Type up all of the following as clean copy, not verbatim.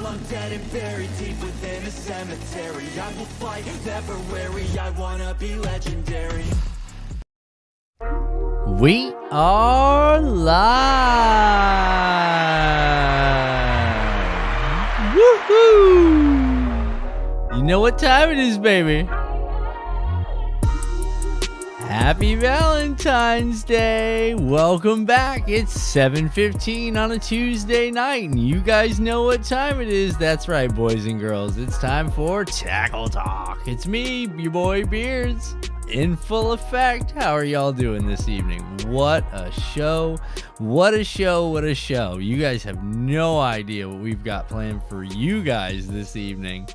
till I'm dead and buried deep within a cemetery. I will fight, never weary, I wanna be legendary. We are live! Woohoo! You know what time it is, baby. Happy Valentine's Day! Welcome back. It's 7:15 on a Tuesday night, and you guys know what time it is. That's right, boys and girls. It's time for Tackle Talk. It's me, your boy Beards, in full effect. How are y'all doing this evening? What a show. What a show. What a show. You guys have no idea what we've got planned for you guys this evening.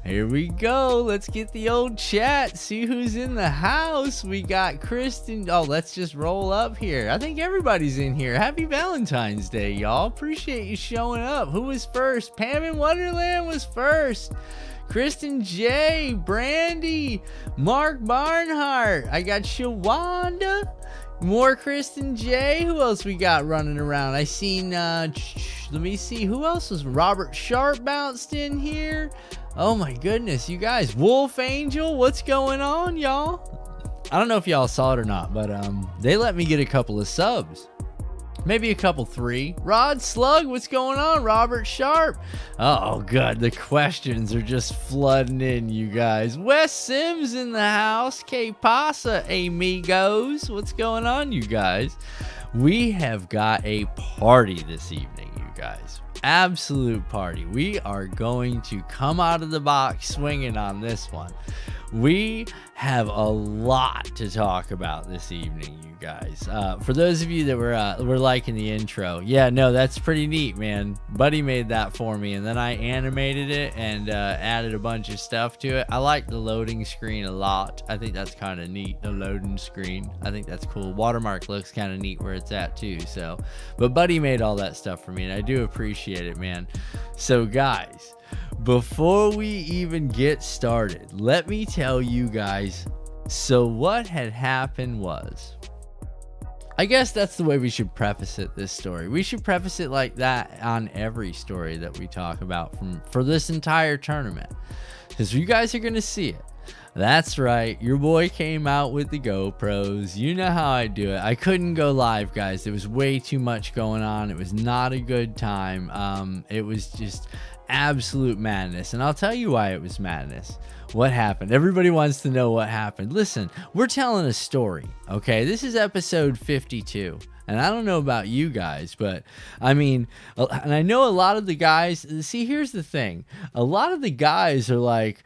Here we go. Let's get the old chat. See who's in the house. We got Kristen. Oh, let's just roll up here. I think everybody's in here. Happy Valentine's Day, y'all. Appreciate you showing up. Who was first? Pam in Wonderland was first. Kristen J, Brandy, Mark Barnhart. I got Shawanda. More Kristen J. Who else we got running around? I seen, let me see. Who else was? Robert Sharp bounced in here. Oh my goodness, you guys. Wolf Angel, what's going on, y'all? I don't know if y'all saw it or not, but they let me get a couple of subs. Maybe a couple, 3. Rod Slug, what's going on? Robert Sharp. Oh, good. The questions are just flooding in, you guys. Wes Sims in the house. Que pasa, amigos? What's going on, you guys? We have got a party this evening, you guys. Absolute party. We are going to come out of the box swinging on this one. We have a lot to talk about this evening, you guys. For those of you that were liking the intro, yeah, no, that's pretty neat, man. Buddy made that for me, and then I animated it and added a bunch of stuff to it. I like the loading screen a lot. I think that's kind of neat, the loading screen. I think that's cool. Watermark looks kind of neat where it's at too. So, but Buddy made all that stuff for me, and I do appreciate it, man. So, guys, before we even get started, let me tell you guys, so what had happened was, I guess that's the way we should preface it, this story. We should preface it like that on every story that we talk about for this entire tournament, because you guys are going to see it. That's right, your boy came out with the GoPros. You know how I do it. I couldn't go live, guys. There was way too much going on. It was not a good time. It was just absolute madness, and I'll tell you why it was madness. What happened? Everybody wants to know what happened. Listen, we're telling a story, okay? This is episode 52, and I don't know about you guys, but I mean, and I know a lot of the guys, see, here's the thing. A lot of the guys are like,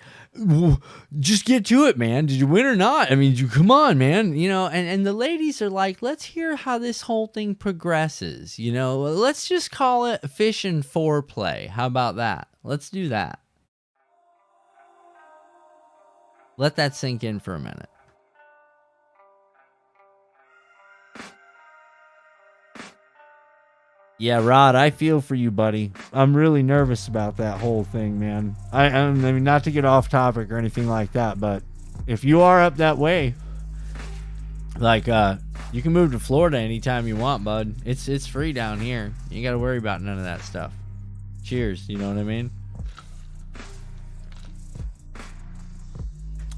just get to it, man. Did you win or not? I mean, come on, man. You know, and the ladies are like, let's hear how this whole thing progresses. You know, let's just call it fish and foreplay. How about that? Let's do that. Let that sink in for a minute. Yeah, Rod, I feel for you, buddy. I'm really nervous about that whole thing, man. I mean, not to get off topic or anything like that, but if you are up that way, like, you can move to Florida anytime you want, bud. It's free down here. You ain't got to worry about none of that stuff. Cheers, you know what I mean?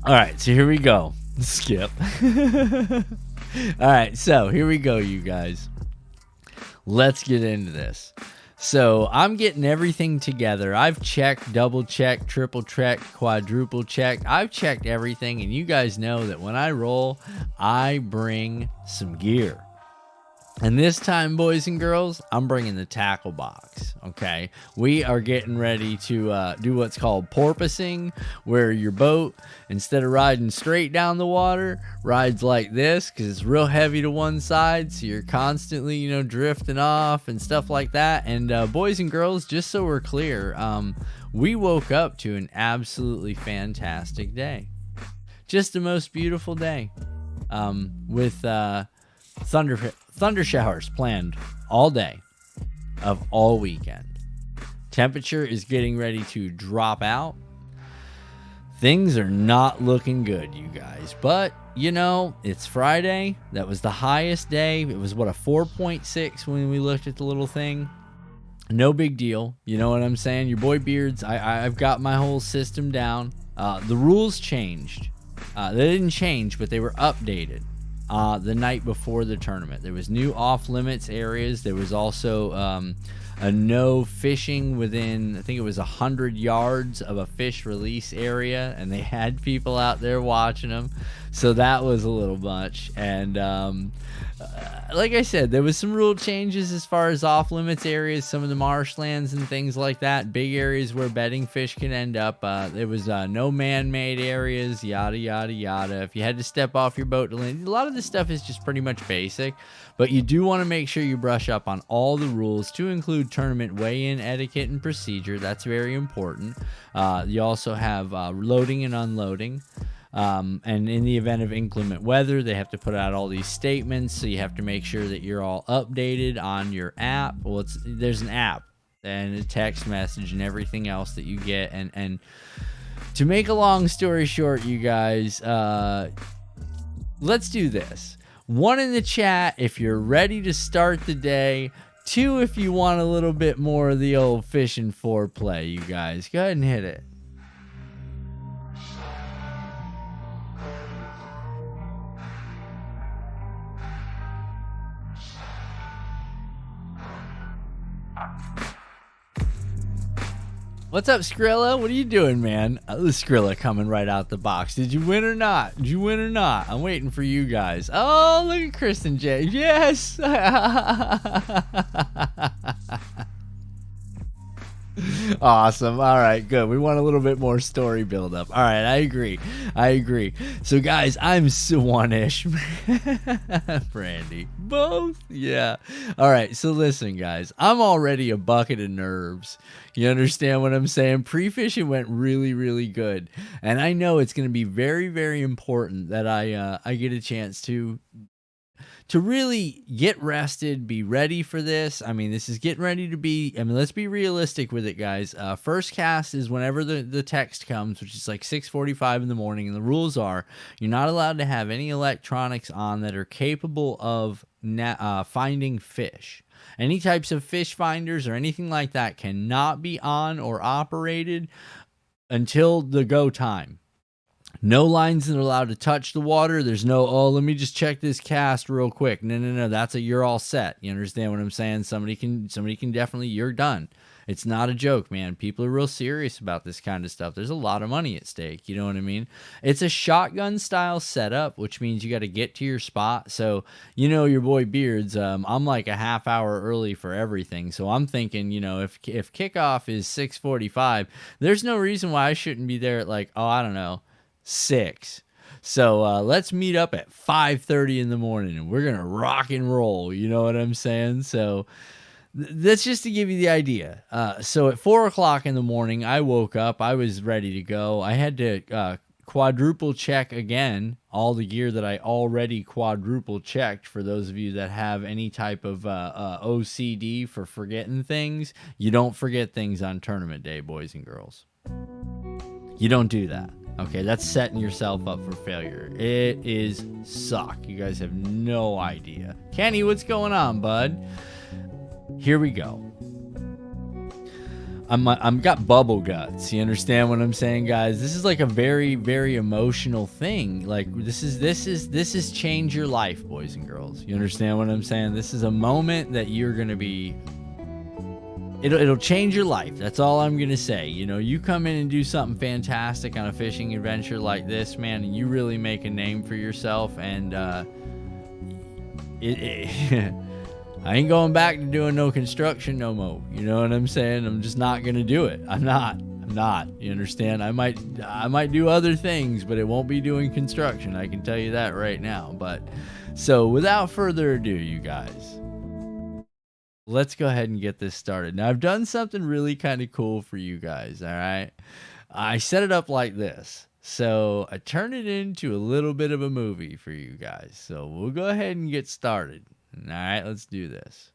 All right, so here we go. Skip. All right, so here we go, you guys. Let's get into this. So I'm getting everything together. I've checked, double checked, triple checked, quadruple checked. I've checked everything, and you guys know that when I roll, I bring some gear. And this time, boys and girls, I'm bringing the tackle box, okay? We are getting ready to do what's called porpoising, where your boat, instead of riding straight down the water, rides like this, because it's real heavy to one side, so you're constantly, you know, drifting off and stuff like that. And boys and girls, just so we're clear, we woke up to an absolutely fantastic day. Just the most beautiful day, with thunder showers planned all day of all weekend. Temperature is getting ready to drop out. Things are not looking good, you guys. But, you know, it's Friday. That was the highest day. It was, what, a 4.6 when we looked at the little thing. No big deal. You know what I'm saying? Your boy Beards, I've got my whole system down. The rules changed. They didn't change, but they were updated the night before the tournament. There was new off-limits areas. There was also a no fishing within, I think it was 100 yards of a fish release area, and they had people out there watching them. So that was a little much. And like I said, there was some rule changes as far as off-limits areas, some of the marshlands and things like that, big areas where bedding fish can end up. There was no man-made areas, yada, yada, yada. If you had to step off your boat to land, a lot of this stuff is just pretty much basic, but you do want to make sure you brush up on all the rules, to include tournament weigh-in etiquette and procedure. That's very important. You also have loading and unloading. And in the event of inclement weather, they have to put out all these statements, so you have to make sure that you're all updated on your app. Well, there's an app and a text message and everything else that you get. And to make a long story short, you guys, let's do this. 1 in the chat if you're ready to start the day. 2 if you want a little bit more of the old fishing foreplay, you guys. Go ahead and hit it. What's up, Skrilla? What are you doing, man? Skrilla coming right out the box. Did you win or not? Did you win or not? I'm waiting for you guys. Oh, look at Kristen J. Yes! Awesome. All right, good. We want a little bit more story build up. All right, I agree. So, guys, I'm one-ish. Brandy. Both? Yeah. All right, so listen, guys. I'm already a bucket of nerves. You understand what I'm saying? Pre-fishing went really, really good. And I know it's going to be very, very important that I get a chance to really get rested, be ready for this. I mean, this is getting ready to be, let's be realistic with it, guys. First cast is whenever the text comes, which is like 6:45 in the morning. And the rules are you're not allowed to have any electronics on that are capable of finding fish. Any types of fish finders or anything like that cannot be on or operated until the go time. No lines that are allowed to touch the water. There's no, oh, let me just check this cast real quick. No. That's you're all set. You understand what I'm saying? Somebody can definitely, you're done. It's not a joke, man. People are real serious about this kind of stuff. There's a lot of money at stake. You know what I mean? It's a shotgun style setup, which means you got to get to your spot. So, you know, your boy Beards, I'm like a half hour early for everything. So I'm thinking, you know, if kickoff is 6:45, there's no reason why I shouldn't be there at like, oh, I don't know, 6. So let's meet up at 5:30 in the morning and we're gonna rock and roll. You know what I'm saying? So that's just to give you the idea. So at 4 o'clock in the morning, I woke up. I was ready to go. I had to quadruple check again all the gear that I already quadruple checked. For those of you that have any type of OCD for forgetting things, you don't forget things on tournament day, boys and girls. You don't do that. Okay, that's setting yourself up for failure. It is suck. You guys have no idea. Kenny, what's going on, bud? Here we go. I'm got bubble guts. You understand what I'm saying, guys? This is like a very, very emotional thing. Like this is change your life, boys and girls. You understand what I'm saying? This is a moment that you're gonna be. It'll change your life. That's all I'm going to say. You know, you come in and do something fantastic on a fishing adventure like this, man, and you really make a name for yourself. And I ain't going back to doing no construction no more. You know what I'm saying? I'm just not going to do it. I'm not. You understand? I might do other things, but it won't be doing construction. I can tell you that right now. But so without further ado, you guys, let's go ahead and get this started. Now, I've done something really kind of cool for you guys, all right? I set it up like this. So I turned it into a little bit of a movie for you guys. So we'll go ahead and get started. All right, let's do this.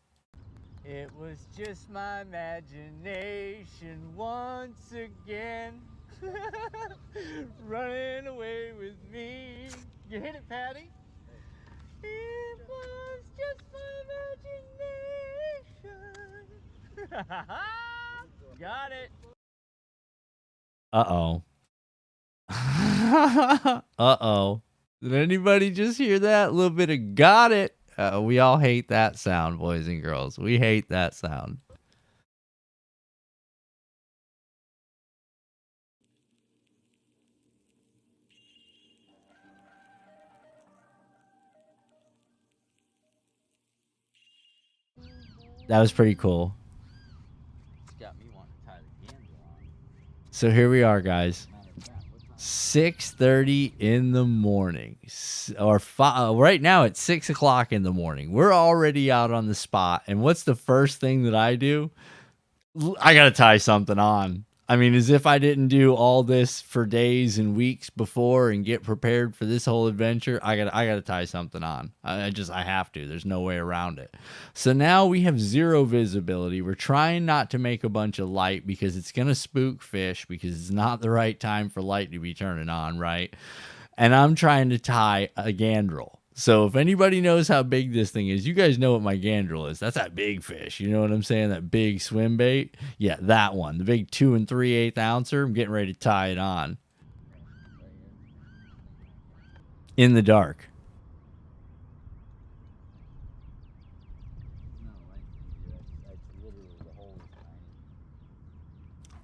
It was just my imagination once again. Running away with me. You hit it, Patty? It was just my imagination. Got it. Uh-oh. Uh-oh. Did anybody just hear that? A little bit of got it. We all hate that sound, boys and girls. We hate that sound. That was pretty cool. Got me wanting to tie the candle on. So here we are, guys. 6:30 in the morning, or right now it's 6 o'clock in the morning. We're already out on the spot, and what's the first thing that I do? I gotta tie something on. I mean, as if I didn't do all this for days and weeks before and get prepared for this whole adventure. I gotta tie something on. I have to. There's no way around it. So now we have zero visibility. We're trying not to make a bunch of light because it's gonna spook fish, because it's not the right time for light to be turning on, right? And I'm trying to tie a gandrel. So if anybody knows how big this thing is, you guys know what my gandrel is. That's that big fish. You know what I'm saying? That big swim bait. Yeah, that one. The big 2 3/8 ouncer. I'm getting ready to tie it on. In the dark.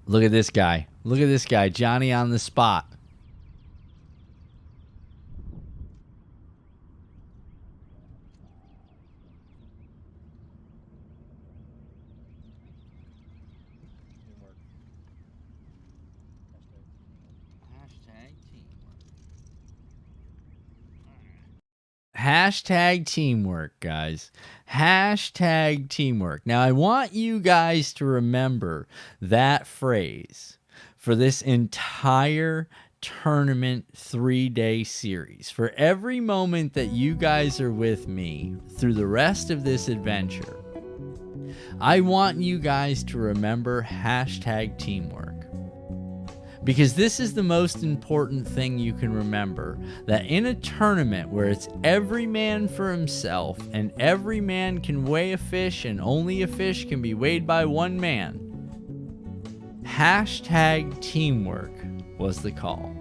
Look at this guy. Look at this guy. Johnny on the spot. Hashtag teamwork, guys. Hashtag teamwork. Now, I want you guys to remember that phrase for this entire tournament 3-day series. For every moment that you guys are with me through the rest of this adventure, I want you guys to remember hashtag teamwork. Because this is the most important thing you can remember, that in a tournament where it's every man for himself and every man can weigh a fish and only a fish can be weighed by one man, hashtag teamwork was the call.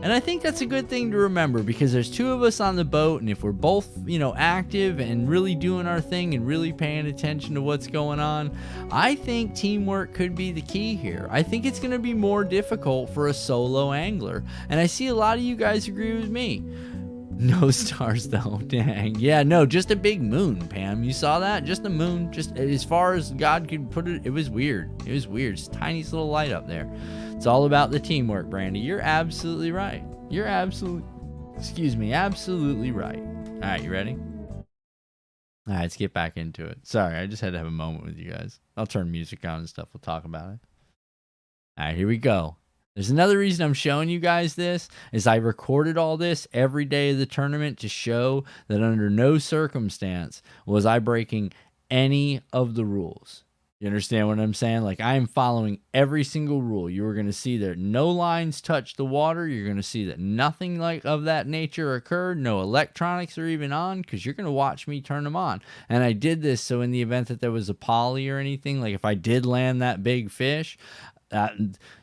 And I think that's a good thing to remember, because there's two of us on the boat, and if we're both, active and really doing our thing and really paying attention to what's going on, I think teamwork could be the key here. I think it's going to be more difficult for a solo angler, and I see a lot of you guys agree with me. No stars though, dang. Yeah, no, just a big moon, Pam. You saw that? Just a moon, just as far as God could put it. It was weird. It was weird. It's tiniest little light up there. It's all about the teamwork, Brandy. You're absolutely right. You're absolutely right. All right, you ready? All right, let's get back into it. Sorry, I just had to have a moment with you guys. I'll turn music on and stuff. We'll talk about it. All right, here we go. There's another reason I'm showing you guys this, is I recorded all this every day of the tournament to show that under no circumstance was I breaking any of the rules. You understand what I'm saying? Like, I am following every single rule. You are going to see that no lines touch the water. You're going to see that nothing like of that nature occurred. No electronics are even on, because you're going to watch me turn them on. And I did this so in the event that there was a poly or anything, like if I did land that big fish,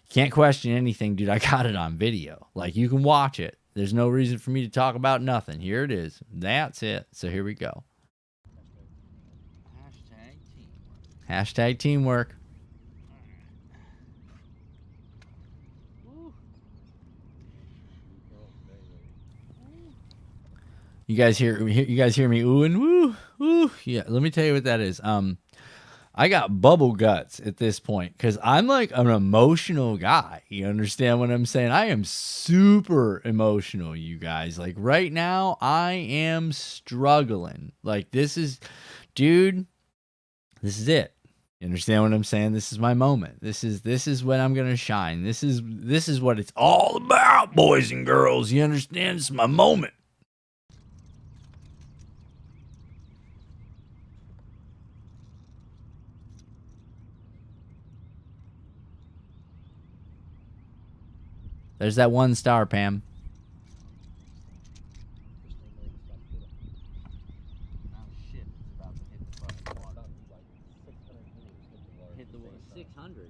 can't question anything, dude. I got it on video. Like, you can watch it. There's no reason for me to talk about nothing. Here it is. That's it. So here we go. Hashtag teamwork. You guys hear me ooh and woo, woo. Yeah, let me tell you what that is. I got bubble guts at this point, because I'm like an emotional guy. You understand what I'm saying? I am super emotional, you guys. Like, right now, I am struggling. Like, this is, dude, this is it. You understand what I'm saying? This is my moment. This is when I'm gonna shine. This is what it's all about, boys and girls. You understand? This is my moment. There's that 1 star, Pam.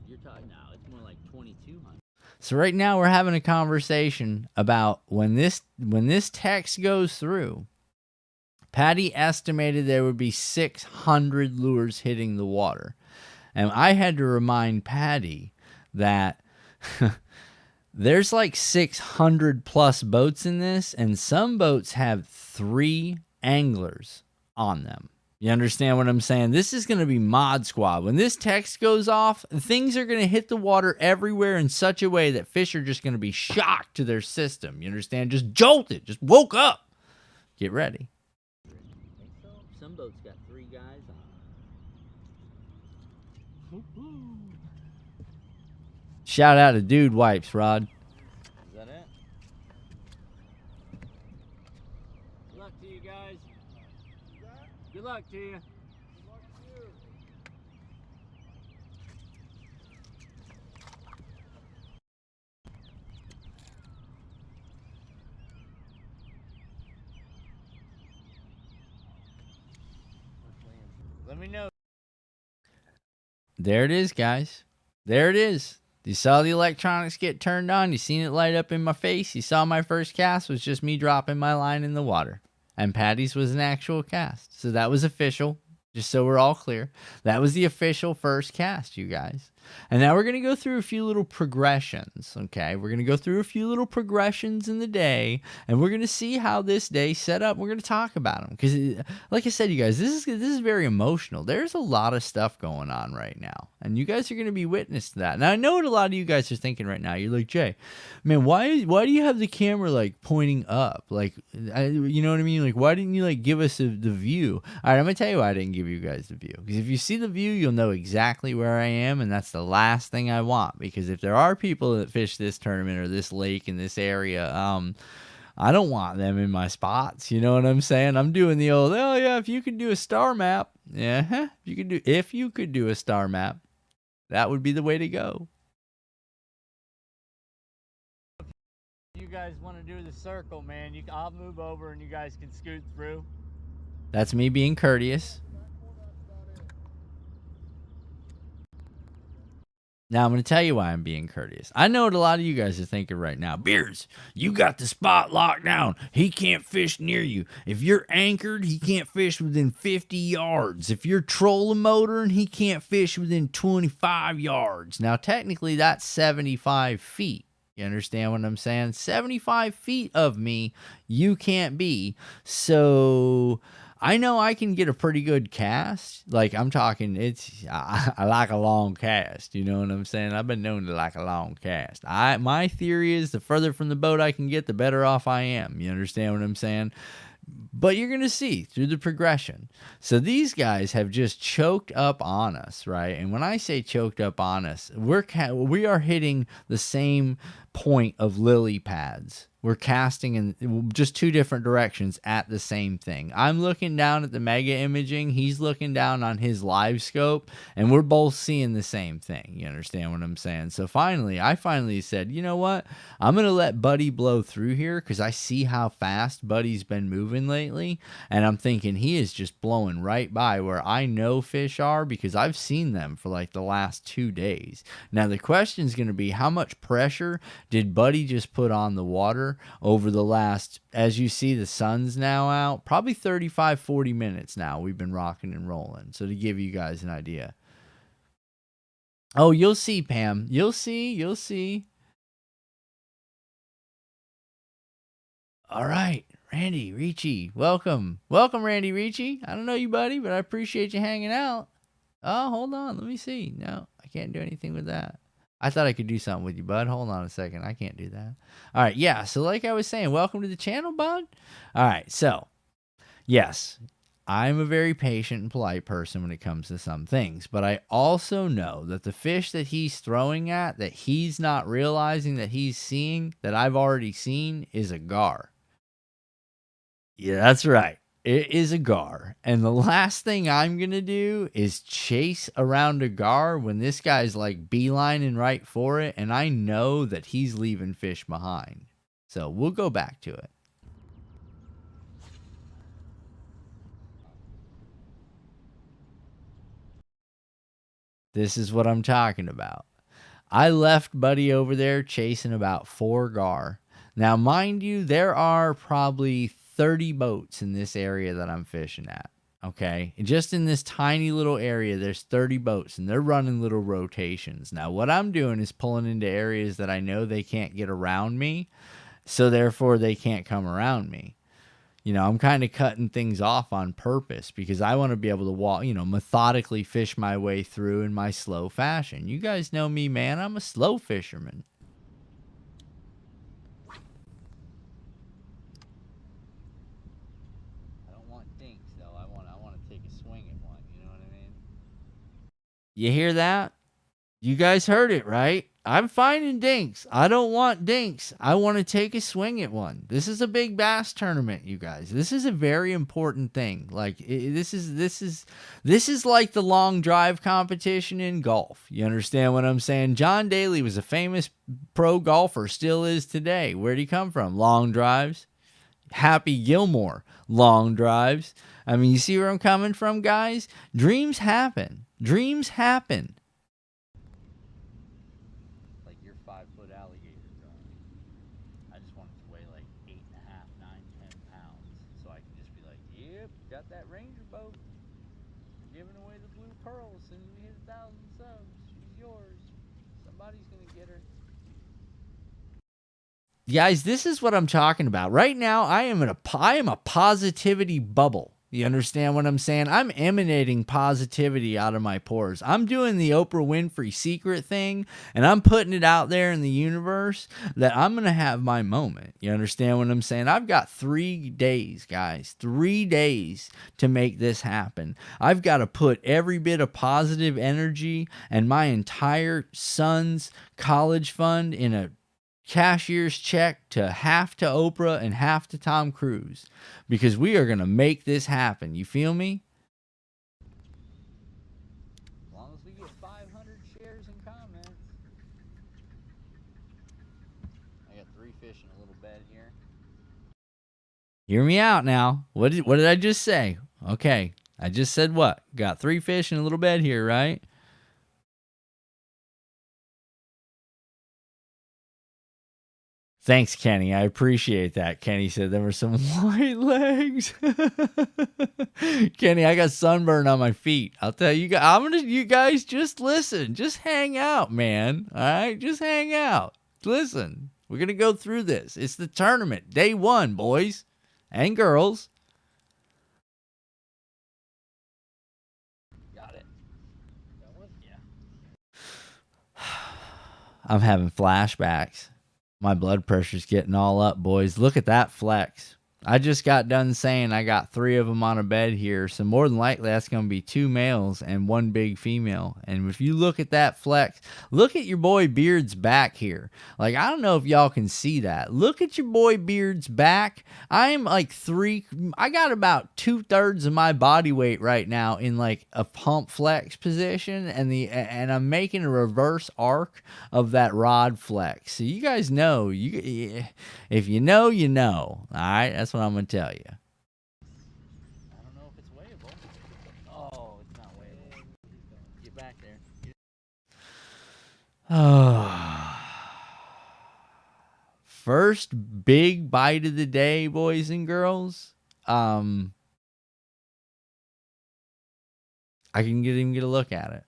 You're talking now. It's more like 2,200. So right now we're having a conversation about when this text goes through. Patty estimated there would be 600 lures hitting the water, and I had to remind Patty that there's like 600 plus boats in this, and some boats have 3 anglers on them. You understand what I'm saying? This is going to be Mod Squad. When this text goes off, things are going to hit the water everywhere in such a way that fish are just going to be shocked to their system. You understand? Just jolted. Just woke up. Get ready. Some boats got 3 guys on. Shout out to Dude Wipes, Rod. Is that it? Good luck to you guys. Good luck to you. Good luck to you. Let me know. There it is, guys. There it is. You saw the electronics get turned on. You seen it light up in my face. You saw my first cast was just me dropping my line in the water. And Patty's was an actual cast. So that was official. Just so we're all clear. That was the official first cast, you guys. And now we're going to go through a few little progressions, okay? We're going to go through a few little progressions in the day, and we're going to see how this day set up. We're going to talk about them because, like I said, you guys, this is very emotional. There's a lot of stuff going on right now, and you guys are going to be witness to that. Now, I know what a lot of you guys are thinking right now. You're like, Jay, man, why do you have the camera, like, pointing up? Like, you know what I mean? Like, why didn't you, like, give us the view? All right, I'm going to tell you why I didn't give you guys the view. Because if you see the view, you'll know exactly where I am, and that's the last thing I want. Because if there are people that fish this tournament or this lake in this area, I don't want them in my spots. You know what I'm saying? I'm doing the old, oh yeah, if you could do a star map, if you could do a star map, that would be the way to go. If you guys want to do the circle, man, I'll move over and you guys can scoot through. That's me being courteous. Now, I'm going to tell you why I'm being courteous. I know what a lot of you guys are thinking right now. Beers, you got the spot locked down. He can't fish near you. If you're anchored, he can't fish within 50 yards. If you're trolling motoring, he can't fish within 25 yards. Now, technically, that's 75 feet. You understand what I'm saying? 75 feet of me, you can't be. So I know I can get a pretty good cast. Like, I'm talking, I like a long cast. You know what I'm saying? I've been known to like a long cast. My theory is the further from the boat I can get, the better off I am. You understand what I'm saying? But you're going to see through the progression. So these guys have just choked up on us, right? And when I say choked up on us, we are hitting the same point of lily pads. We're casting in just 2 different directions at the same thing. I'm looking down at the mega imaging. He's looking down on his live scope, and we're both seeing the same thing. You understand what I'm saying? So I finally said, you know what? I'm going to let Buddy blow through here because I see how fast Buddy's been moving lately, and I'm thinking he is just blowing right by where I know fish are because I've seen them for like the last 2 days. Now, the question is going to be, how much pressure did Buddy just put on the water over the last, as you see, the sun's now out, probably 35-40 minutes now we've been rocking and rolling. So to give you guys an idea. Oh, you'll see, Pam. You'll see. All right, Randy Ricci, welcome, Randy Ricci. I don't know you, buddy, but I appreciate you hanging out. Oh, hold on, let me see. No, I can't do anything with that. I thought I could do something with you, bud. Hold on a second. I can't do that. All right. Yeah. So like I was saying, welcome to the channel, bud. All right. So, yes, I'm a very patient and polite person when it comes to some things. But I also know that the fish that he's throwing at, that he's not realizing that he's seeing, that I've already seen, is a gar. Yeah, that's right. It is a gar. And the last thing I'm going to do is chase around a gar when this guy's like beelining right for it. And I know that he's leaving fish behind. So we'll go back to it. This is what I'm talking about. I left Buddy over there chasing about 4 gar. Now, mind you, there are probably 30 boats in this area that I'm fishing at. Okay, just in this tiny little area, there's 30 boats, and they're running little rotations. Now, what I'm doing is pulling into areas that I know they can't get around me, so therefore they can't come around me. You know, I'm kind of cutting things off on purpose because I want to be able to walk, methodically fish my way through in my slow fashion. You guys know me, man. I'm a slow fisherman. I don't want dinks, though. I want to take a swing at one. You know what I mean? You hear that? You guys heard it, right? I'm finding dinks. I don't want dinks. I want to take a swing at one. This is a big bass tournament, you guys. This is a very important thing. Like this is like the long drive competition in golf. You understand what I'm saying? John Daly was a famous pro golfer, still is today. Where'd he come from? Long drives. Happy Gilmore, long drives. I mean, you see where I'm coming from, guys? Dreams happen. Dreams happen. Like your 5-foot alligator drawing. I just want it to weigh like 8.5, 9, 10 pounds. So I can just be like, yep, got that Ranger boat. We're giving away the blue pearl as soon as we hit 1,000 subs. She's yours. Somebody's going to get her. Guys, this is what I'm talking about. Right now, I am a positivity bubble. You understand what I'm saying? I'm emanating positivity out of my pores. I'm doing the Oprah Winfrey secret thing, and I'm putting it out there in the universe that I'm going to have my moment. You understand what I'm saying? I've got 3 days, guys. 3 days to make this happen. I've got to put every bit of positive energy and my entire son's college fund in a cashier's check to half to Oprah and half to Tom Cruise, because we are going to make this happen. You feel me? As long as we get 500 shares and comments. I got 3 fish in a little bed here. Hear me out now. What did I just say? Okay, I just said what? Got 3 fish in a little bed here, right? Thanks, Kenny. I appreciate that. Kenny said there were some white legs. Kenny, I got sunburn on my feet. I'll tell you guys, you guys just listen. Just hang out, man. All right? Just hang out. Listen. We're going to go through this. It's the tournament. Day 1, boys and girls. Got it. That one? Yeah. I'm having flashbacks. My blood pressure's getting all up, boys. Look at that flex. I just got done saying I got 3 of them on a bed here. So more than likely that's going to be 2 males and 1 big female. And if you look at that flex, look at your boy Beard's back here. Like, I don't know if y'all can see that. Look at your boy Beard's back. I am like I got about 2/3 of my body weight right now in like a pump flex position. And I'm making a reverse arc of that rod flex. So you guys know, if you know, you know. All right, that's what I'm going to tell you. I don't know if it's weighable. Oh, it's not weighable. Get back there. Oh. First big bite of the day, boys and girls. I didn't even get a look at it.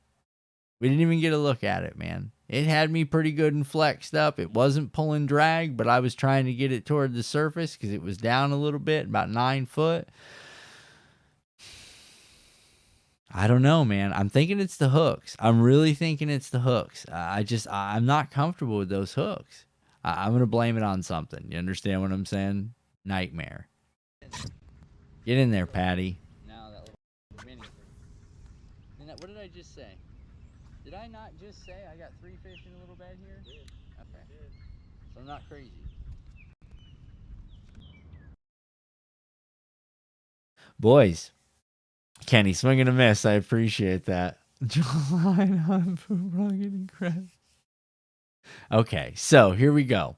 We didn't even get a look at it, man. It had me pretty good and flexed up. It wasn't pulling drag, but I was trying to get it toward the surface because it was down a little bit, about 9 foot. I don't know, man. I'm thinking it's the hooks. I'm really thinking it's the hooks. I'm not comfortable with those hooks. I'm going to blame it on something. You understand what I'm saying? Nightmare. Get in there, Patty. Now that little mini. What did I just say? Did I not just say I got 3 fish in a little bed here? Okay. So I'm not crazy. Boys. Kenny, swing and a miss. I appreciate that. Line on rugged and crest. Okay, so here we go.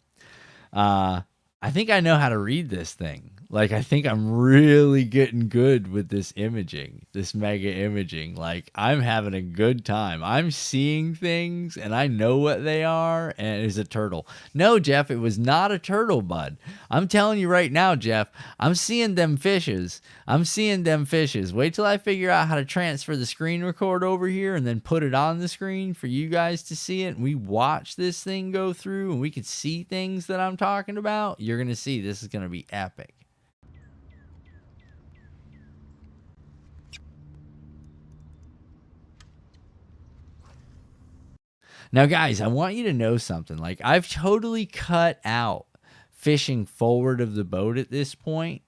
I think I know how to read this thing. Like, I think I'm really getting good with this imaging, this mega imaging. Like, I'm having a good time. I'm seeing things and I know what they are, and it is a turtle. No, Jeff, it was not a turtle, bud. I'm telling you right now, Jeff, I'm seeing them fishes. I'm seeing them fishes. Wait till I figure out how to transfer the screen record over here and then put it on the screen for you guys to see it. And we watch this thing go through and we can see things that I'm talking about. You're going to see this is going to be epic. Now, guys, I want you to know something. Like, I've totally cut out fishing forward of the boat at this point.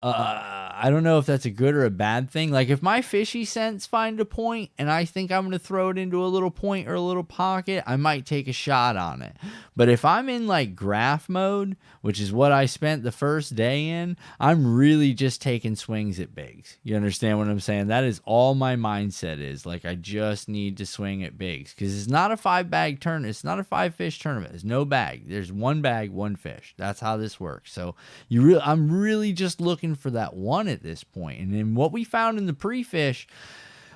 I don't know if that's a good or a bad thing. Like, if my fishy sense find a point and I think I'm going to throw it into a little point or a little pocket, I might take a shot on it. But if I'm in like graph mode, which is what I spent the first day in, I'm really just taking swings at bigs. You understand what I'm saying? That is all my mindset is. Like, I just need to swing at bigs because it's not a 5-bag tournament. It's not a 5-fish tournament. There's no bag. There's 1 bag, 1 fish. That's how this works. So I'm really just looking for that one at this point. And then what we found in the pre-fish,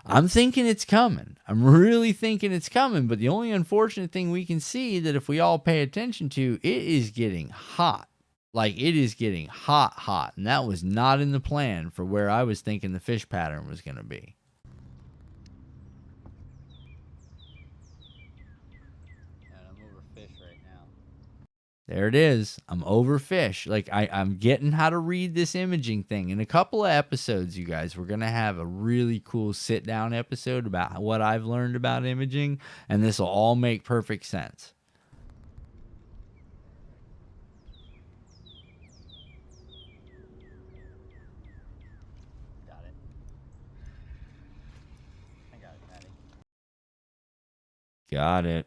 I'm thinking it's coming. I'm really thinking it's coming. But the only unfortunate thing we can see that if we all pay attention to, it is getting hot. Like, it is getting hot. And that was not in the plan for where I was thinking the fish pattern was going to be. There it is. I'm overfished. Like, I'm getting how to read this imaging thing. In a couple of episodes, you guys, we're going to have a really cool sit-down episode about what I've learned about imaging, and this will all make perfect sense. Got it. I got it, Patty. Got it.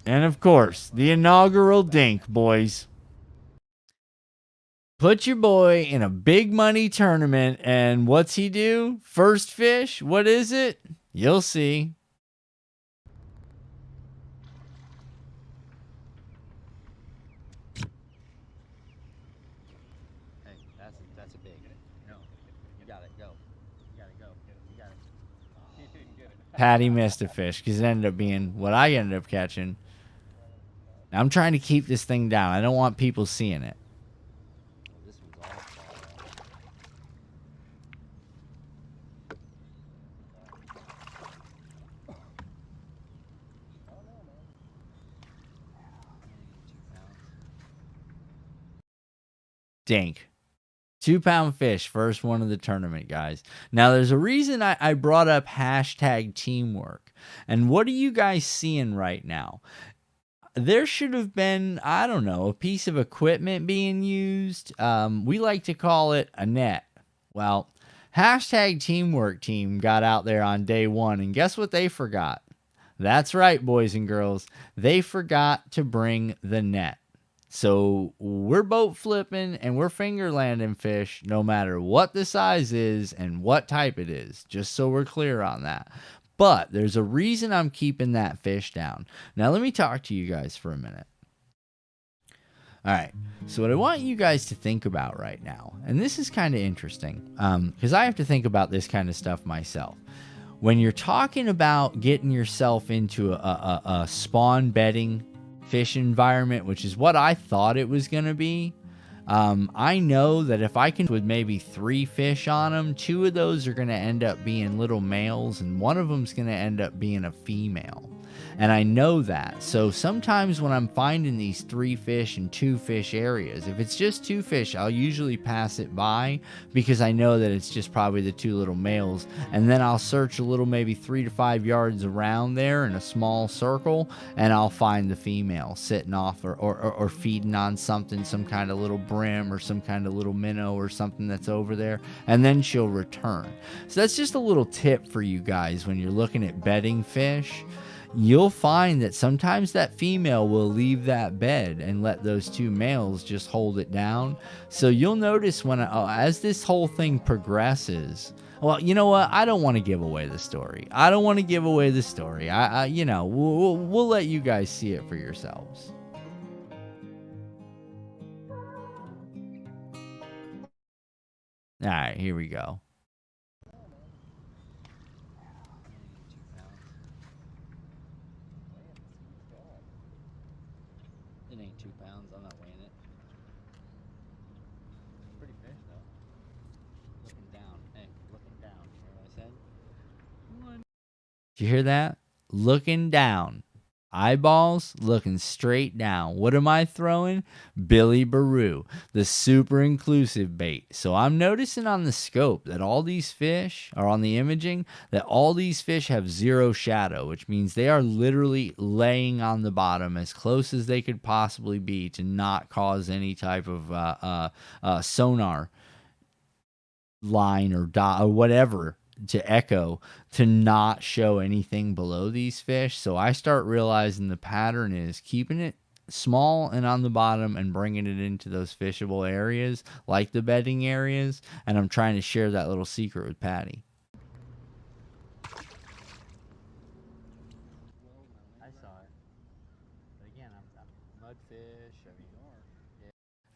And of course, the inaugural dink, boys. Put your boy in a big money tournament, and what's he do? First fish? What is it? You'll see. Hey, that's a big. No, you got it. Go. You got it. Go. You got it. Patty missed a fish because it ended up being what I ended up catching. Now, I'm trying to keep this thing down. I don't want people seeing it. Dink. 2-pound fish, first one of the tournament, guys. Now, there's a reason I brought up hashtag teamwork. And what are you guys seeing right now? There should have been, I don't know, a piece of equipment being used. We like to call it a net. Well, hashtag teamwork team got out there on day one, and guess what they forgot? That's right, boys and girls. They forgot to bring the net. So we're boat flipping and we're finger landing fish no matter what the size is and what type it is, just so we're clear on that. But there's a reason I'm keeping that fish down. Now, let me talk to you guys for a minute. All right. So what I want you guys to think about right now, and this is kind of interesting because I have to think about this kind of stuff myself. When you're talking about getting yourself into a spawn bedding fish environment, which is what I thought it was going to be, I know that if I can with maybe 3 fish on them, 2 of those are going to end up being little males and one of them's going to end up being a female. And I know that. So sometimes when I'm finding these 3 fish and 2 fish areas, if it's just 2 fish, I'll usually pass it by because I know that it's just probably the 2 little males. And then I'll search a little, maybe 3 to 5 yards around there in a small circle, and I'll find the female sitting off or feeding on something, some kind of little brim or some kind of little minnow or something that's over there. And then she'll return. So that's just a little tip for you guys when you're looking at bedding fish. You'll find that sometimes that female will leave that bed and let those 2 males just hold it down. So you'll notice when as this whole thing progresses, well, you know what? I don't want to give away the story. We'll let you guys see it for yourselves. All right, here we go. It ain't 2 pounds. I'm not weighing it. Pretty fish though. Looking down. Hey, looking down. Hear what I said? Did you hear that? Looking down. Eyeballs looking straight down. What am I throwing? Billy Baru, the super inclusive bait. So I'm noticing on the scope that all these fish are on the imaging, that all these fish have zero shadow, which means they are literally laying on the bottom as close as they could possibly be to not cause any type of sonar line or dot or whatever to echo to not show anything below these fish. So I start realizing the pattern is keeping it small and on the bottom and bringing it into those fishable areas like the bedding areas, and I'm trying to share that little secret with Patty. I saw it, but again, I'm mudfish. I mean,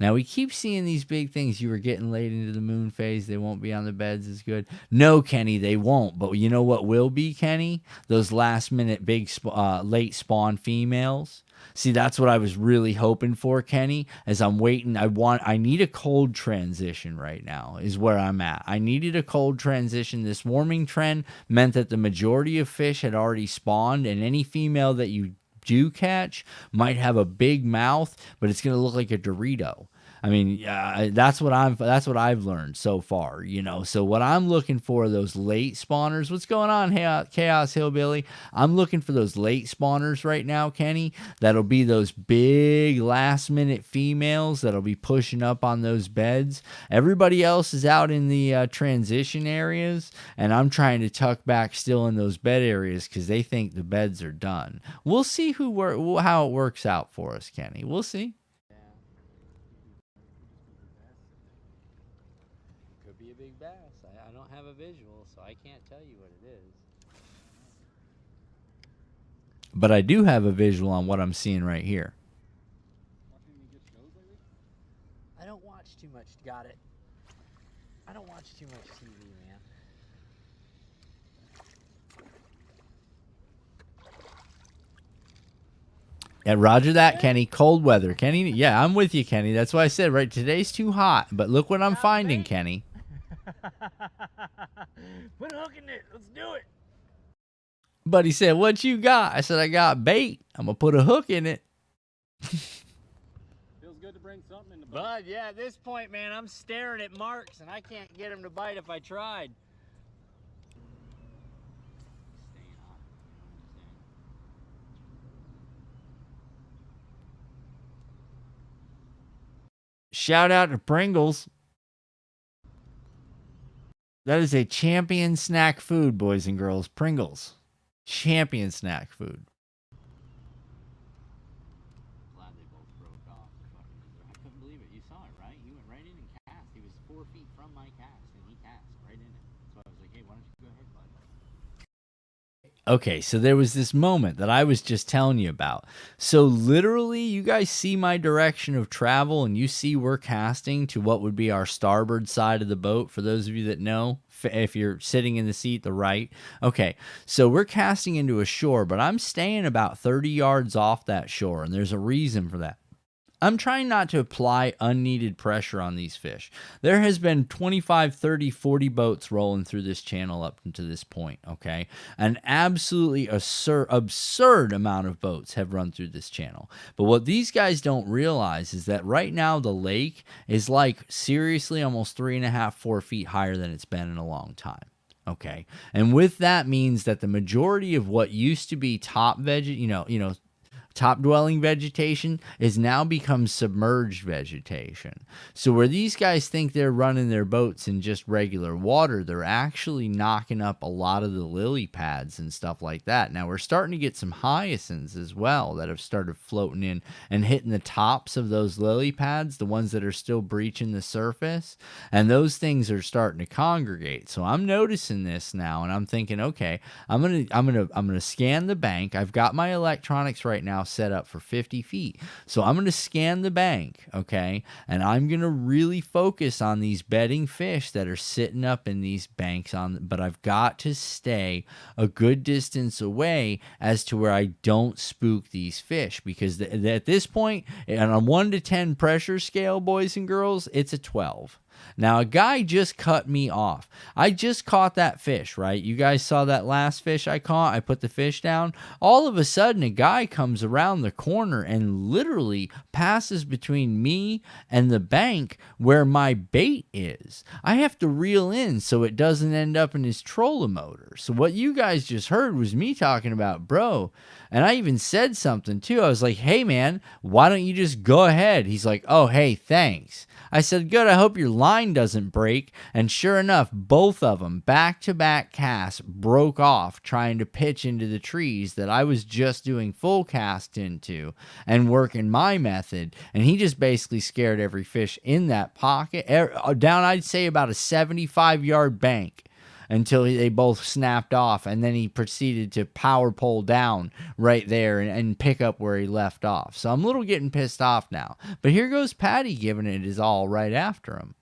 now we keep seeing these big things. You were getting late into the moon phase. They won't be on the beds as good. No, Kenny, they won't. But you know what will be, Kenny? Those last minute big late spawn females. See, that's what I was really hoping for, Kenny. As I'm waiting, I need a cold transition right now is where I'm at. I needed a cold transition. This warming trend meant that the majority of fish had already spawned, and any female that you do catch might have a big mouth, but it's going to look like a Dorito. I mean, that's what I've learned so far, you know. So what I'm looking for are those late spawners. What's going on, Chaos Hillbilly? I'm looking for those late spawners right now, Kenny. That'll be those big last minute females that'll be pushing up on those beds. Everybody else is out in the transition areas, and I'm trying to tuck back still in those bed areas because they think the beds are done. We'll see how it works out for us, Kenny. We'll see. Be a big bass. I don't have a visual, so I can't tell you what it is. But I do have a visual on what I'm seeing right here. I don't watch too much. Got it. I don't watch too much TV, man. Yeah, roger that, Kenny. Cold weather. Kenny, yeah, I'm with you, Kenny. That's why I said, right, today's too hot. But look what I'm finding, Kenny. Put a hook in it. Let's do it. Buddy said, what you got? I said, I got bait. I'm going to put a hook in it. Feels good to bring something in the boat. Bud, yeah, at this point, man, I'm staring at marks, and I can't get him to bite if I tried. Shout out to Pringles. That is a champion snack food, boys and girls. Pringles. Champion snack food. Glad they both broke off. I couldn't believe it. You saw it, right? He went right in and cast. He was 4 feet from my cast, and he cast right in it. So I was like, hey, why don't you go ahead, bud? Okay, so there was this moment that I was just telling you about. So literally, you guys see my direction of travel, and you see we're casting to what would be our starboard side of the boat, for those of you that know, if you're sitting in the seat, the right. Okay, so we're casting into a shore, but I'm staying about 30 yards off that shore, and there's a reason for that. I'm trying not to apply unneeded pressure on these fish. There has been 25, 30, 40 boats rolling through this channel up to this point, okay? An absolutely absurd amount of boats have run through this channel. But what these guys don't realize is that right now the lake is like seriously almost 3.5, 4 feet higher than it's been in a long time. Okay, and with that means that the majority of what used to be top top dwelling vegetation is now become submerged vegetation. So where these guys think they're running their boats in just regular water, they're actually knocking up a lot of the lily pads and stuff like that. Now we're starting to get some hyacinths as well that have started floating in and hitting the tops of those lily pads, the ones that are still breaching the surface, and those things are starting to congregate. So I'm noticing this now, and I'm thinking, okay, I'm gonna scan the bank. I've got my electronics right now now set up for 50 feet. So I'm going to scan the bank, okay? And I'm going to really focus on these bedding fish that are sitting up in these banks but I've got to stay a good distance away as to where I don't spook these fish, because at this point, on a 1 to 10 pressure scale, boys and girls, it's a 12. Now, a guy just cut me off. I just caught that fish, right? You guys saw that last fish I caught? I put the fish down. All of a sudden, a guy comes around the corner and literally passes between me and the bank where my bait is. I have to reel in so it doesn't end up in his trolling motor. So what you guys just heard was me talking about, bro. And I even said something too. I was like, hey, man, why don't you just go ahead? He's like, oh, hey, thanks. I said, good, I hope your line doesn't break. And sure enough, both of them, back-to-back casts, broke off trying to pitch into the trees that I was just doing full cast into and working my method. And he just basically scared every fish in that pocket, down, I'd say, about a 75-yard bank, until they both snapped off, and then he proceeded to power pole down right there and pick up where he left off. So I'm a little getting pissed off now. But here goes Patty giving it his all right after him.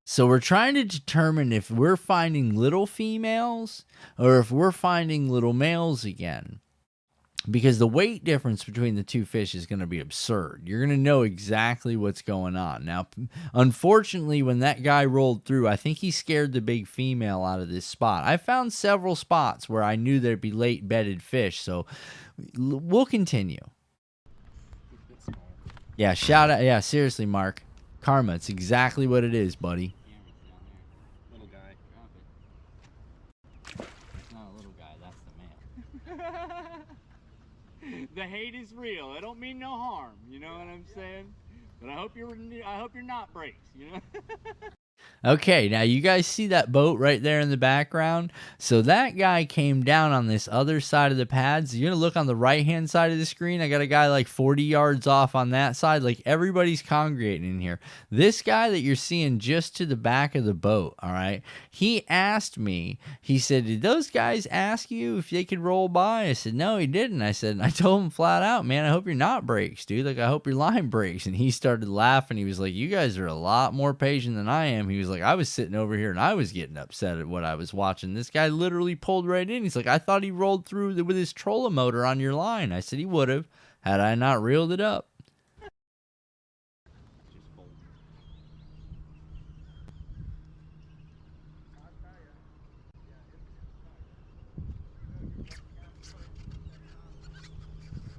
So we're trying to determine if we're finding little females or if we're finding little males again, because the weight difference between the two fish is going to be absurd. You're going to know exactly what's going on. Now, unfortunately, when that guy rolled through, I think he scared the big female out of this spot. I found several spots where I knew there'd be late bedded fish, so we'll continue. Yeah, shout out. Yeah, seriously, Mark. Karma, it's exactly what it is, buddy. Little guy. It's not a little guy, that's the man. The hate is real. I don't mean no harm. You know what I'm saying? But I hope you're not brakes. You know. Okay, now you guys see that boat right there in the background? So that guy came down on this other side of the pads. You're going to look on the right-hand side of the screen. I got a guy like 40 yards off on that side. Like, everybody's congregating in here. This guy that you're seeing just to the back of the boat, all right, he asked me, he said, did those guys ask you if they could roll by? I said, no, he didn't. I told him flat out, man, I hope you're not brakes, dude. Like, I hope your line breaks. And he started laughing. He was like, you guys are a lot more patient than I am. He was like, I was sitting over here and I was getting upset at what I was watching. This guy literally pulled right in. He's like, I thought he rolled through with his trolling motor on your line. I said he would have had I not reeled it up.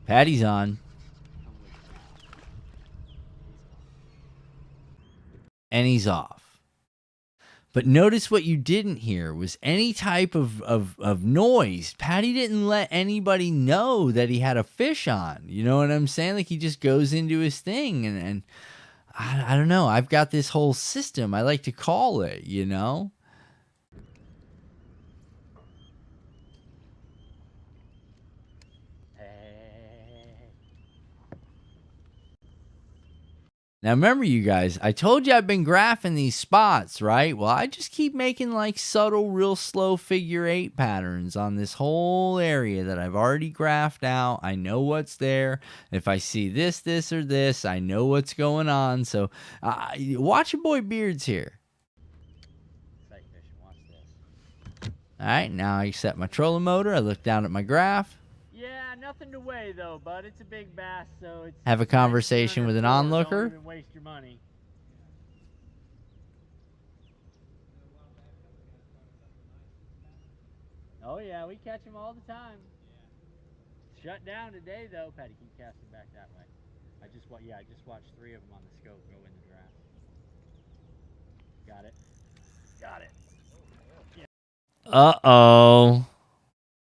Patty's on. And he's off. But notice what you didn't hear was any type of noise. Patty didn't let anybody know that he had a fish on. You know what I'm saying? Like, he just goes into his thing. And I don't know. I've got this whole system. I like to call it, you know? Now, remember, you guys, I told you I've been graphing these spots, right? Well, I just keep making, like, subtle, real slow figure 8 patterns on this whole area that I've already graphed out. I know what's there. If I see this, this, or this, I know what's going on. So, watch your boy Beards here. Sight fishing, watch this. All right, now I set my trolling motor. I look down at my graph. Yeah, nothing to weigh though, bud. It's a big bass, so it's Have a conversation with an onlooker. Don't even waste your money. Oh yeah, we catch them all the time. Shut down today though. Patty, keep casting back that way. I just watched 3 of them on the scope go in the draft. Got it. Got it. Uh-oh.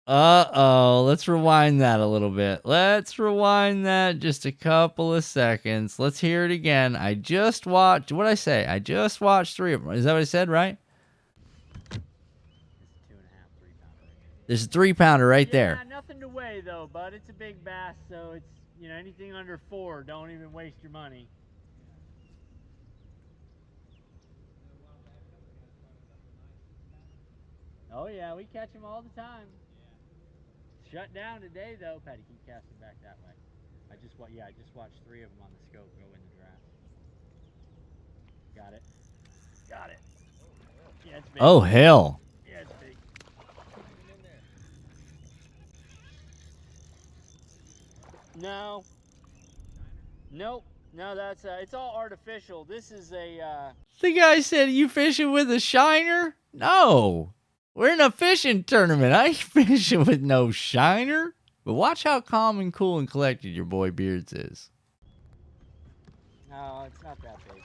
Uh-oh. Let's rewind that a little bit. Let's rewind that just a couple of seconds. Let's hear it again. I just watched, what'd I say? I just watched 3 of them. Is that what I said, right? It's 2.5, 3 pounder. There's a 3-pounder right there. Yeah, nothing to weigh though. though, bud. It's a big bass, so it's, you know, anything under 4, don't even waste your money. Oh yeah, we catch them all the time. Shut down today though. Patty, keep casting back that way. I just watched 3 of them on the scope go in the draft. Got it. Got it. Yeah, it's big. Oh, hell. Yeah, it's big. No. Nope. No, that's it's all artificial. This is a The guy said, you fishing with a shiner? No. We're in a fishing tournament. I ain't fishing with no shiner. But watch how calm and cool and collected your boy Beards is. no, it's not that big.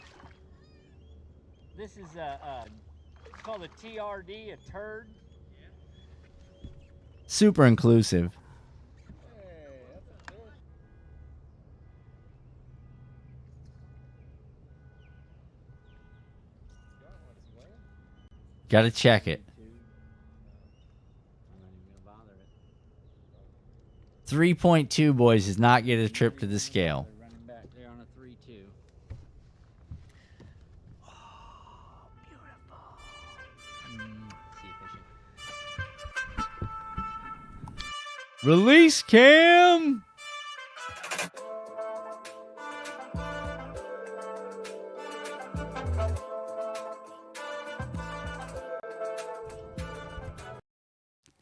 This is it's called a TRD, a turd. Super inclusive. Gotta check it. I'm not even gonna bother it. 3.2, boys, does not get a trip to the scale. They're running back there on a 3-2. Oh, beautiful. See fishing. Release cam.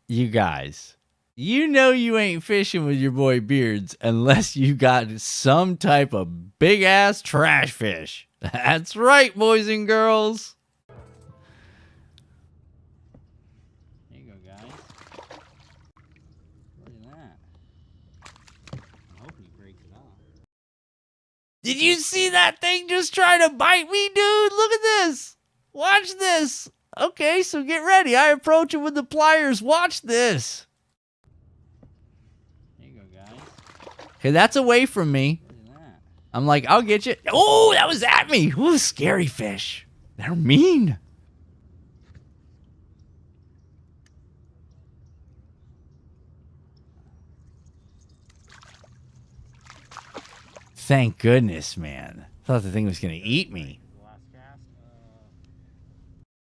You guys, you know you ain't fishing with your boy Beards unless you got some type of big ass trash fish. That's right, boys and girls. There you go, guys. Look at that. I'm hoping he breaks it off. Did you see that thing just try to bite me, dude? Look at this. Watch this. Okay, so get ready. I approach it with the pliers. Watch this. There you go, guys. Okay, that's away from me. Look at that. I'm like, I'll get you. Oh, that was at me. Ooh, scary fish. They're mean. Thank goodness, man. Thought the thing was going to eat me. The last cast.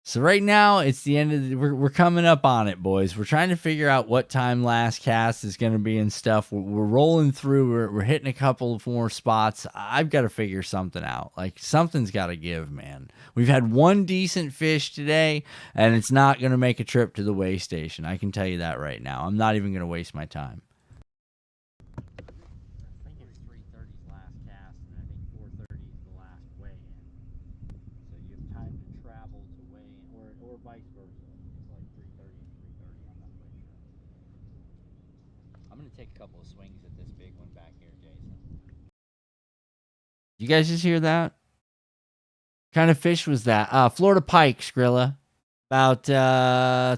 So right now, it's the end of the, we're coming up on it, boys. We're trying to figure out what time last cast is going to be and stuff. We're rolling through. We're hitting a couple of more spots. I've got to figure something out. Like, something's got to give, man. We've had one decent fish today, and it's not going to make a trip to the weigh station. I can tell you that right now. I'm not even going to waste my time. I think it's 3:30's last cast, and I think 4:30 is the last weigh-in. So you have time to travel to weigh-in, or vice versa. It's like 3:30 and 3:30. I'm not quite sure. I'm gonna take a couple of swings at this big one back here, Jason. You guys just hear that? What kind of fish was that? Florida pike, Skrilla. About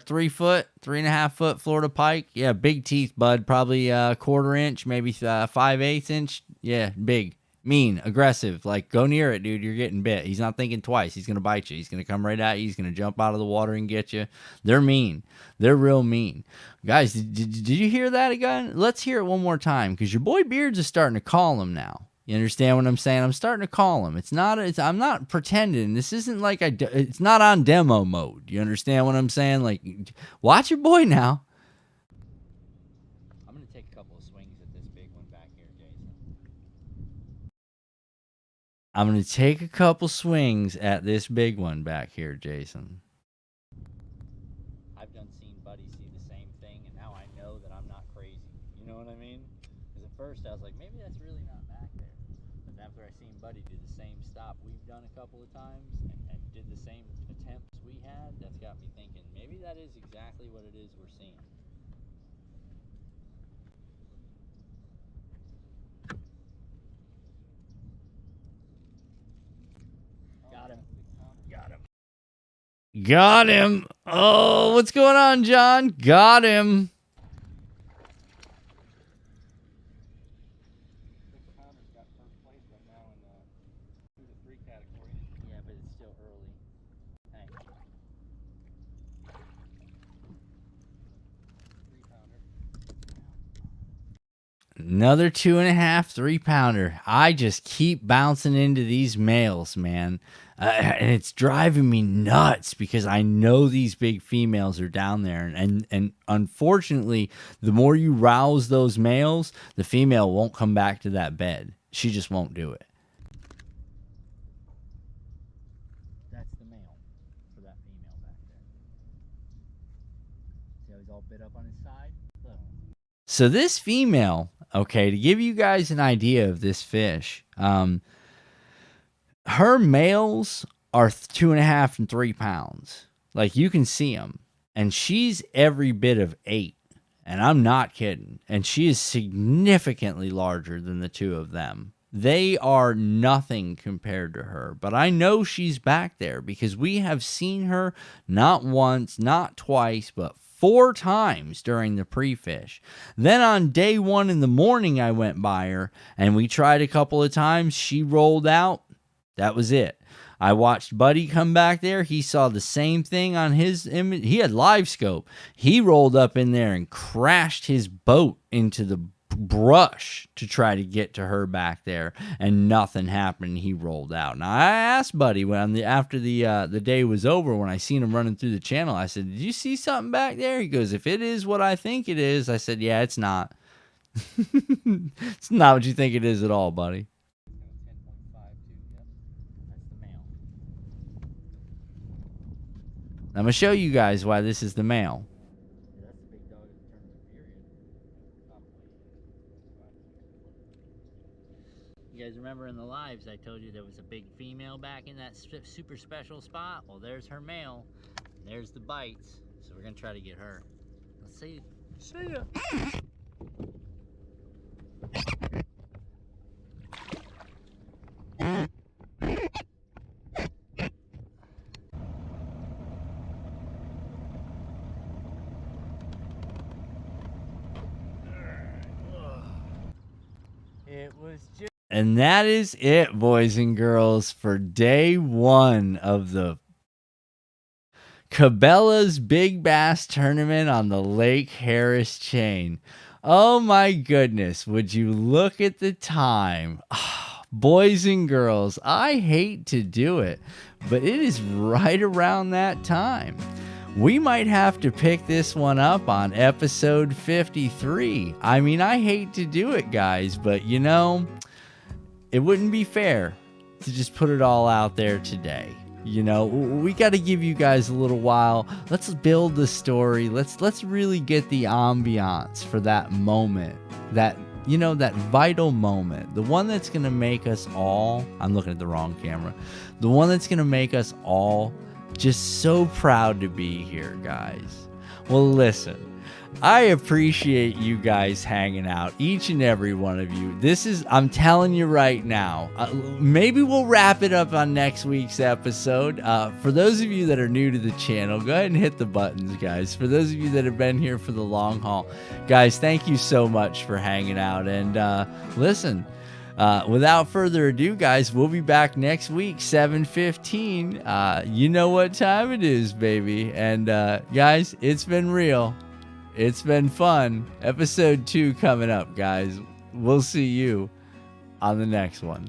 3 foot, 3.5 foot Florida pike. Yeah, big teeth, bud. Probably 1/4 inch, maybe 5/8 inch. Yeah, big, mean, aggressive. Like, go near it, dude. You're getting bit. He's not thinking twice. He's gonna bite you. He's gonna come right at you. He's gonna jump out of the water and get you. They're mean. They're real mean. Guys, did you hear that again? Let's hear it one more time, because your boy Beards is starting to call him now. You understand what I'm saying? I'm starting to call him. I'm not pretending. This isn't like it's not on demo mode. You understand what I'm saying? Like, watch your boy now. I'm gonna take a couple of swings at this big one back here, Jason. I'm going to take a couple swings at this big one back here, Jason. I've done seen Buddy see the same thing, and now I know that I'm not crazy. You know what I mean? Because at first I was like, maybe that's really not back there. But after I seen Buddy do the same stop we've done a couple of times and did the same attempts we had, that's got me thinking maybe that is exactly what it is we're seeing. Got him. Got him. Got him. Oh, what's going on, John? Got him. Yeah, but it's still early. Hey. 3-pounder. Another 2.5, 3-pounder. I just keep bouncing into these males, man. And it's driving me nuts because I know these big females are down there. And unfortunately, the more you rouse those males, the female won't come back to that bed. She just won't do it. That's the male for that female back there. See how he's all bit up on his side? Look. So this female, okay, to give you guys an idea of this fish, her males are 2.5 and 3 pounds. Like, you can see them. And she's every bit of 8. And I'm not kidding. And she is significantly larger than the two of them. They are nothing compared to her. But I know she's back there because we have seen her not once, not twice, but 4 times during the pre-fish. Then on day 1 in the morning, I went by her and we tried a couple of times. She rolled out. That was it. I watched Buddy come back there. He saw the same thing on his image. He had live scope. He rolled up in there and crashed his boat into the brush to try to get to her back there, and nothing happened. He rolled out. Now I asked Buddy after the day was over, when I seen him running through the channel, I said, "Did you see something back there?" He goes, "If it is what I think it is." I said, "Yeah, it's not." It's not what you think it is at all, buddy. 10.52, yep. That's the male. I'm gonna show you guys why this is the male. Yeah, that's the big dog in terms of period. You guys remember in the lives I told you there was a big female back in that super special spot? Well, there's her male. There's the bites. So we're gonna try to get her. Let's see. See ya. It was just. And that is it, boys and girls, for day 1 of the Cabella's Big Bass Tournament on the Lake Harris chain. Oh my goodness, would you look at the time? Boys and girls, I hate to do it, but it is right around that time. We might have to pick this one up on episode 53. I mean, I hate to do it, guys, but you know, it wouldn't be fair to just put it all out there today. You know, we got to give you guys a little while. Let's build the story. Let's really get the ambiance for that moment, that, you know, that vital moment, the one that's going to make us all, I'm looking at the wrong camera, the one that's going to make us all just so proud to be here, guys. Well, listen, I appreciate you guys hanging out, each and every one of you. This is, I'm telling you right now, maybe we'll wrap it up on next week's episode. For those of you that are new to the channel, go ahead and hit the buttons, guys. For those of you that have been here for the long haul, guys, thank you so much for hanging out. And listen, without further ado, guys, we'll be back next week, 7:15. You know what time it is, baby. And guys, it's been real. It's been fun. Episode 2 coming up, guys. We'll see you on the next one.